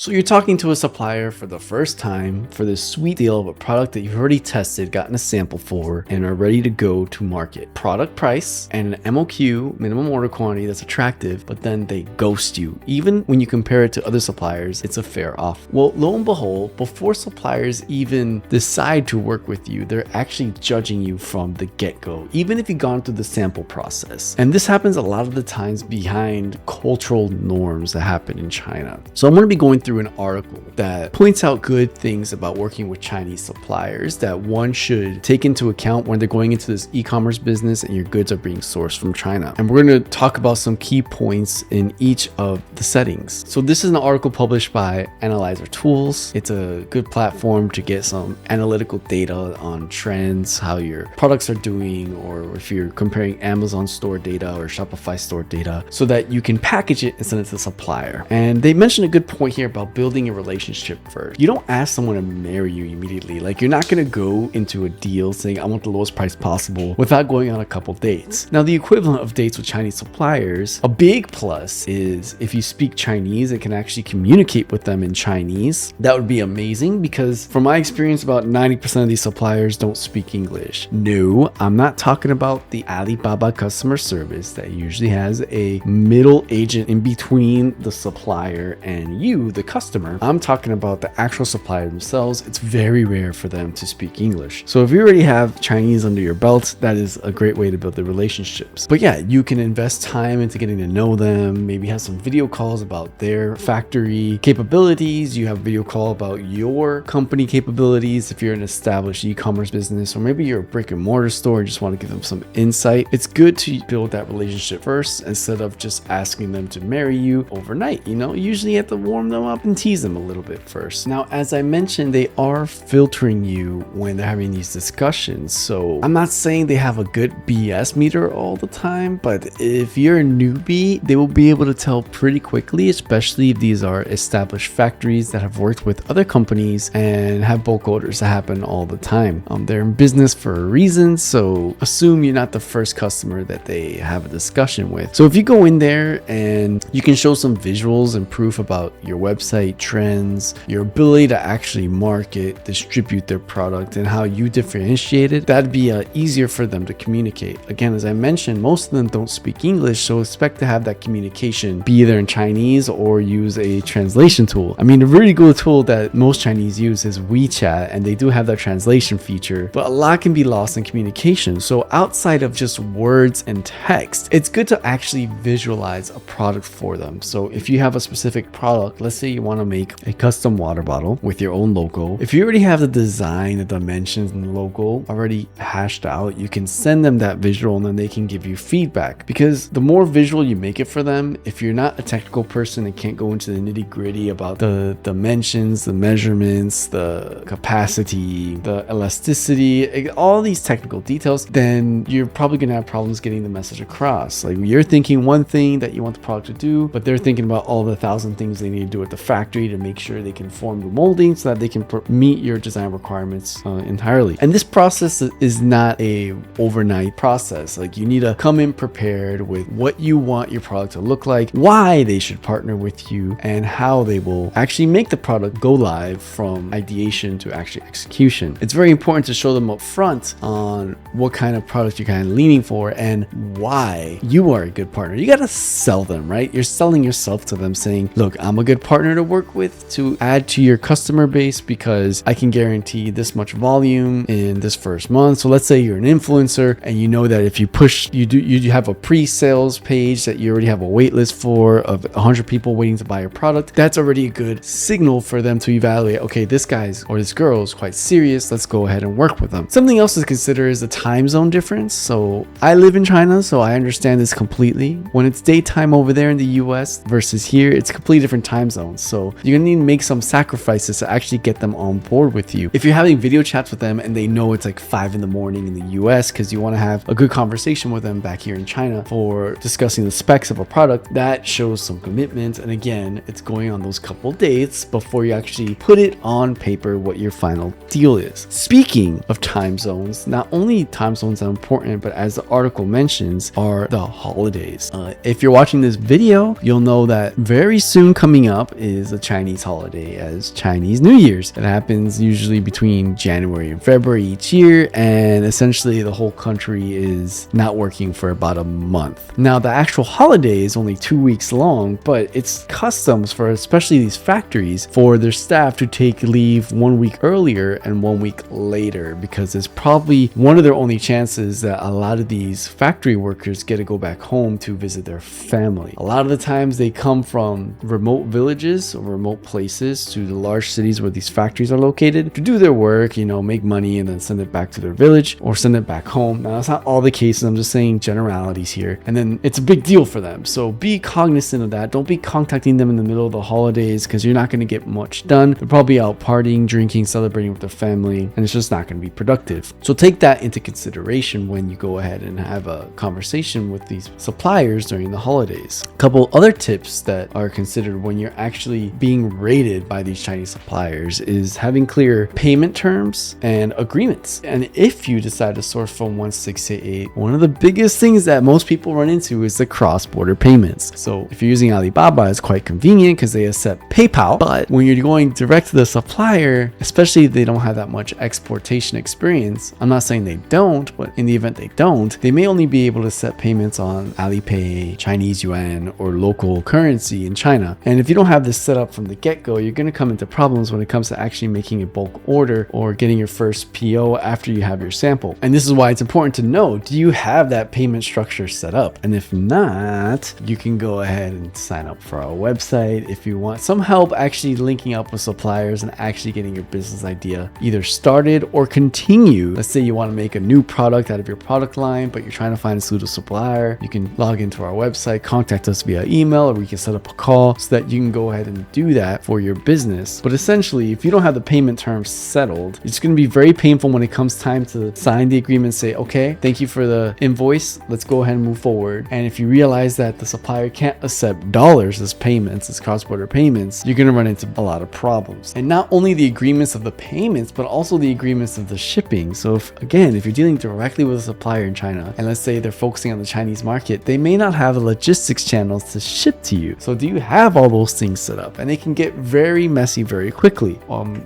So you're talking to a supplier for the first time for this sweet deal of a product that you've already tested, gotten a sample for, and are ready to go to market. Product price and an MOQ, minimum order quantity, that's attractive, but then they ghost you. Even when you compare it to other suppliers, it's a fair offer. Well, lo and behold, before suppliers even decide to work with you, they're actually judging you from the get-go, even if you've gone through the sample process. And this happens a lot of the times behind cultural norms that happen in China. So I'm going to be going through an article that points out good things about working with Chinese suppliers that one should take into account when they're going into this e-commerce business and your goods are being sourced from China. And we're going to talk about some key points in each of the settings. So this is an article published by Analyzer Tools. It's a good platform to get some analytical data on trends, how your products are doing, or if you're comparing Amazon store data or Shopify store data, so that you can package it and send it to the supplier. And they mentioned a good point here about building a relationship first. You don't ask someone to marry you immediately. Like, you're not going to go into a deal saying, I want the lowest price possible, without going on a couple dates. Now, the equivalent of dates with Chinese suppliers, a big plus is if you speak Chinese and can actually communicate with them in Chinese. That would be amazing, because from my experience, about 90% of these suppliers don't speak English. No, I'm not talking about the Alibaba customer service that usually has a middle agent in between the supplier and you, the customer. I'm talking about the actual supplier themselves. It's very rare for them to speak English. So if you already have Chinese under your belt, that is a great way to build the relationships. But yeah, you can invest time into getting to know them, maybe have some video calls about their factory capabilities. You have a video call about your company capabilities if you're an established e-commerce business, or maybe you're a brick and mortar store and just want to give them some insight. It's good to build that relationship first instead of just asking them to marry you overnight. You know, usually you have to warm them up and tease them a little bit first. Now, as I mentioned, they are filtering you when they're having these discussions. So I'm not saying they have a good BS meter all the time, but if you're a newbie, they will be able to tell pretty quickly, especially if these are established factories that have worked with other companies and have bulk orders that happen all the time. They're in business for a reason, so assume you're not the first customer that they have a discussion with. So if you go in there and you can show some visuals and proof about your website trends, your ability to actually market, distribute their product, and how you differentiate it, that'd be easier for them to communicate. Again, as I mentioned, most of them don't speak English, so expect to have that communication be either in Chinese or use a translation tool. I mean, a really good tool that most Chinese use is WeChat, and they do have that translation feature, but a lot can be lost in communication. So outside of just words and text, it's good to actually visualize a product for them. So if you have a specific product, let's say you want to make a custom water bottle with your own logo. If you already have the design, the dimensions, and the logo already hashed out, you can send them that visual and then they can give you feedback. Because the more visual you make it for them, if you're not a technical person and can't go into the nitty-gritty about the dimensions, the measurements, the capacity, the elasticity, all these technical details, then you're probably going to have problems getting the message across. Like, you're thinking one thing that you want the product to do, but they're thinking about all the 1,000 things they need to do at the factory to make sure they can form the molding so that they can meet your design requirements entirely. And this process is not a overnight process. Like, you need to come in prepared with what you want your product to look like, why they should partner with you, and how they will actually make the product go live from ideation to actually execution. It's very important to show them up front on what kind of product you're kind of leaning for and why you are a good partner. You got to sell them, right? You're selling yourself to them, saying, look, I'm a good partner to work with to add to your customer base because I can guarantee this much volume in this first month. So let's say you're an influencer and you know that if you push, you have a pre-sales page that you already have a wait list for of 100 people waiting to buy your product. That's already a good signal for them to evaluate, okay, this guy's or this girl is quite serious. Let's go ahead and work with them. Something else to consider is the time zone difference. So I live in China, so I understand this completely. When it's daytime over there in the US versus here, it's completely different time zones. So you're gonna need to make some sacrifices to actually get them on board with you. If you're having video chats with them and they know it's like 5 in the morning in the US because you want to have a good conversation with them back here in China for discussing the specs of a product, that shows some commitment. And again, it's going on those couple dates before you actually put it on paper what your final deal is. Speaking of time zones, not only time zones are important, but as the article mentions, are the holidays. If you're watching this video, you'll know that very soon coming up is is a Chinese holiday as Chinese New Year's. It happens usually between January and February each year, and essentially the whole country is not working for about a month. Now, the actual holiday is only 2 weeks long, but it's customs for especially these factories for their staff to take leave 1 week earlier and 1 week later, because it's probably one of their only chances that a lot of these factory workers get to go back home to visit their family. A lot of the times they come from remote villages or remote places to the large cities where these factories are located to do their work, make money and then send it back to their village or send it back home. Now, that's not all the cases. I'm just saying generalities here. And then it's a big deal for them. So be cognizant of that. Don't be contacting them in the middle of the holidays, because you're not going to get much done. They're probably out partying, drinking, celebrating with their family, and it's just not going to be productive. So take that into consideration when you go ahead and have a conversation with these suppliers during the holidays. A couple other tips that are considered when you're actually being rated by these Chinese suppliers is having clear payment terms and agreements. And if you decide to source from 1688, one of the biggest things that most people run into is the cross-border payments. So if you're using Alibaba, it's quite convenient because they accept PayPal. But when you're going direct to the supplier, especially if they don't have that much exportation experience, I'm not saying they don't, but in the event they don't, they may only be able to accept payments on Alipay, Chinese yuan, or local currency in China. And if you don't have this set up from the get-go, you're going to come into problems when it comes to actually making a bulk order or getting your first PO after you have your sample. And this is why it's important to know, do you have that payment structure set up? And if not, you can go ahead and sign up for our website if you want some help actually linking up with suppliers and actually getting your business idea either started or continue. Let's say you want to make a new product out of your product line, but you're trying to find a suitable supplier. You can log into our website, contact us via email, or we can set up a call so that you can go ahead and do that for your business. But essentially, if you don't have the payment terms settled, it's going to be very painful when it comes time to sign the agreement, say, okay, thank you for the invoice, let's go ahead and move forward. And if you realize that the supplier can't accept dollars as payments, as cross-border payments, you're going to run into a lot of problems. And not only the agreements of the payments, but also the agreements of the shipping. So if you're dealing directly with a supplier in China, and let's say they're focusing on the Chinese market, they may not have the logistics channels to ship to you. So do you have all those things set up? And it can get very messy very quickly.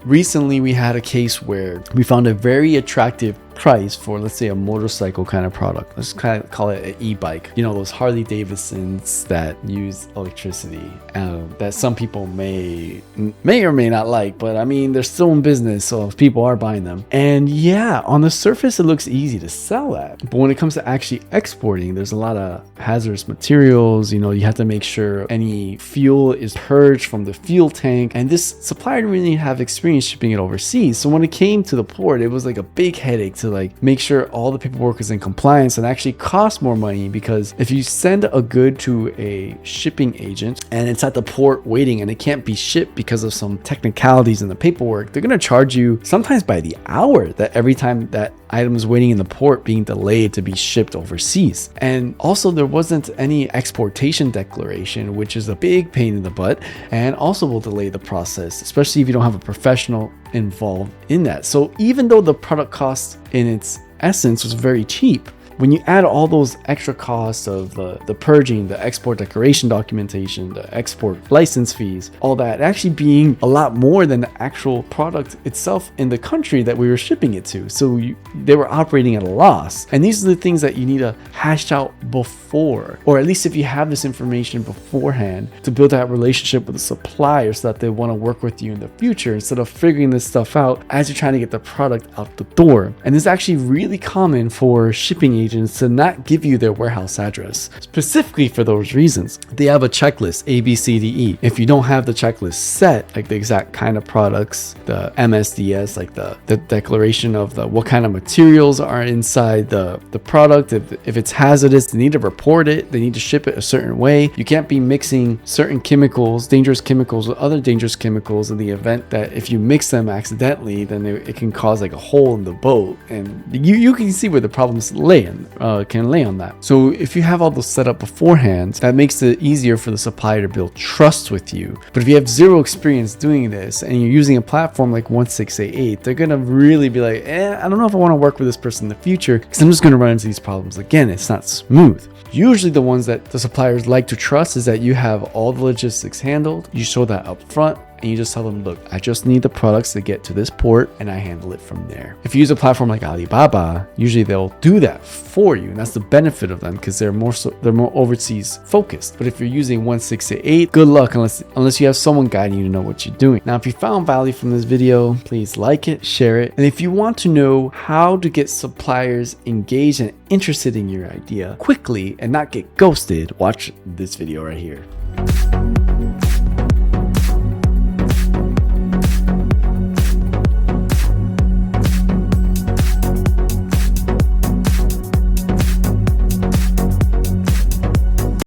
Recently we had a case where we found a very attractive price for, let's say, a motorcycle kind of product. Let's kind of call it an e-bike. Those Harley Davidsons that use electricity, that some people may or may not like, but I mean, they're still in business, so people are buying them. And yeah, on the surface, it looks easy to sell that. But when it comes to actually exporting, there's a lot of hazardous materials. You have to make sure any fuel is purged from the fuel tank. And this supplier didn't really have experience shipping it overseas. So when it came to the port, it was like a big headache to make sure all the paperwork is in compliance, and actually cost more money, because if you send a good to a shipping agent and it's at the port waiting and it can't be shipped because of some technicalities in the paperwork, they're going to charge you sometimes by the hour, that every time that item is waiting in the port being delayed to be shipped overseas. And also there wasn't any exportation declaration, which is a big pain in the butt and also will delay the process, especially if you don't have a professional involved in that. So even though the product cost in its essence was very cheap, when you add all those extra costs of the purging, the export declaration documentation, the export license fees, all that actually being a lot more than the actual product itself in the country that we were shipping it to. So they were operating at a loss. And these are the things that you need to hash out before, or at least if you have this information beforehand, to build that relationship with the supplier so that they want to work with you in the future, instead of figuring this stuff out as you're trying to get the product out the door. And this is actually really common for shipping agents to not give you their warehouse address, specifically for those reasons. They have a checklist, A, B, C, D, E. If you don't have the checklist set, like the exact kind of products, the MSDS, like the declaration of what kind of materials are inside the product, if it's hazardous, they need to report it, they need to ship it a certain way. You can't be mixing certain chemicals, dangerous chemicals, with other dangerous chemicals, in the event that if you mix them accidentally, then it can cause like a hole in the boat, and you can see where the problems can lay on that. So if you have all those set up beforehand, that makes it easier for the supplier to build trust with you. But if you have zero experience doing this and you're using a platform like 1688, they're gonna really be like, I don't know if I want to work with this person in the future, because I'm just gonna run into these problems again. It's not smooth. Usually the ones that the suppliers like to trust is that you have all the logistics handled. You show that up front, and you just tell them, look, I just need the products to get to this port and I handle it from there. If you use a platform like Alibaba, usually they'll do that for you. And that's the benefit of them because they're more overseas focused. But if you're using 1668, good luck unless you have someone guiding you to know what you're doing. Now, if you found value from this video, please like it, share it. And if you want to know how to get suppliers engaged and interested in your idea quickly and not get ghosted, watch this video right here.